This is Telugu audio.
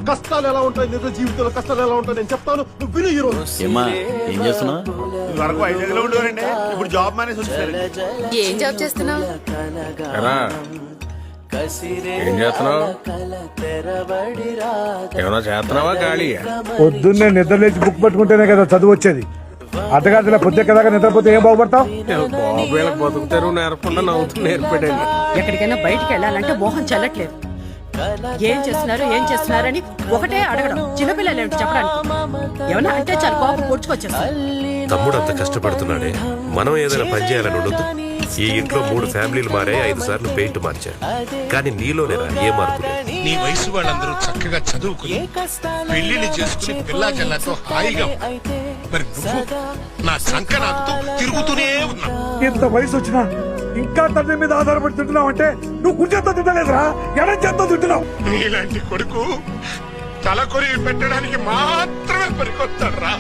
కష్టాలు ఎలా ఉంటాయి, నిజ జీవితంలో కష్టాలు ఎలా ఉంటాయి నేను చెప్తాను, నువ్వు విను ఈ రోజు. ఏమ్మా ఏం చేస్తున్నావు? వరకు ఐదేళ్ళలో ఉండేవారండి, ఇప్పుడు జాబ్ మానేసి వచ్చారు. ఏం జాబ్ చేస్తున్నావు? ఏం చేస్తున్నావు? ఏమన్నా చేస్తున్నావా ఖాళీ? పొద్దున్నే నిద్ర లేచి బుక్ పట్టుకుంటేనే కదా చదువు వచ్చేది. అర్ధరాత్రి పొద్దు కదా నిద్రపోతే ఏం బాగుపడతావు? బాబు వీళ్ళకి బతుకుతారు నేర్పకుండా నవ్వుతూ నేర్పడండి. ఎక్కడికైనా బయటికి వెళ్ళాలంటే మోహన్ చెల్లట్లేదు. ఏం చేస్తున్నారని ఒకటే అడగడం. చిన్నపిల్లలు ఏమిటి చెప్పడానికి? ఏమన్నా అంటే చాలు కోపం పొడుచుకొచ్చేస్తారు. తమ్ముడు అంత కష్టపడుతున్నాడే, మనం ఏదైనా పని చేయాలని ఉండొద్దు. ఈ ఇంట్లో 3 ఫ్యామిలీలు మారే, 5 సార్లు పెయింట్ మార్చారు, కానీ నీలోనేరా ఏ మార్పు లేదు. నీ వయసు వాళ్ళందరూ చక్కగా చదువుకుని పెళ్లిళ్ళు చేసుకుని పిల్లా జల్లాతో హాయిగా ఉన్నారు. మరి నువ్వు నా సంక నాకుతూ తిరుగుతూనే ఉన్నా. ఇంత వయసు వచ్చినా ఇంకా తండ్రి మీద ఆధారపడి తింటున్నావు అంటే నువ్వు కుర్చేత్తో తింటలేదురా, ఎడం చేత్తో తింటున్నావు. నీలాంటి కొడుకు తల కొరివి పెట్టడానికి మాత్రమే పనికొస్తాడు రా.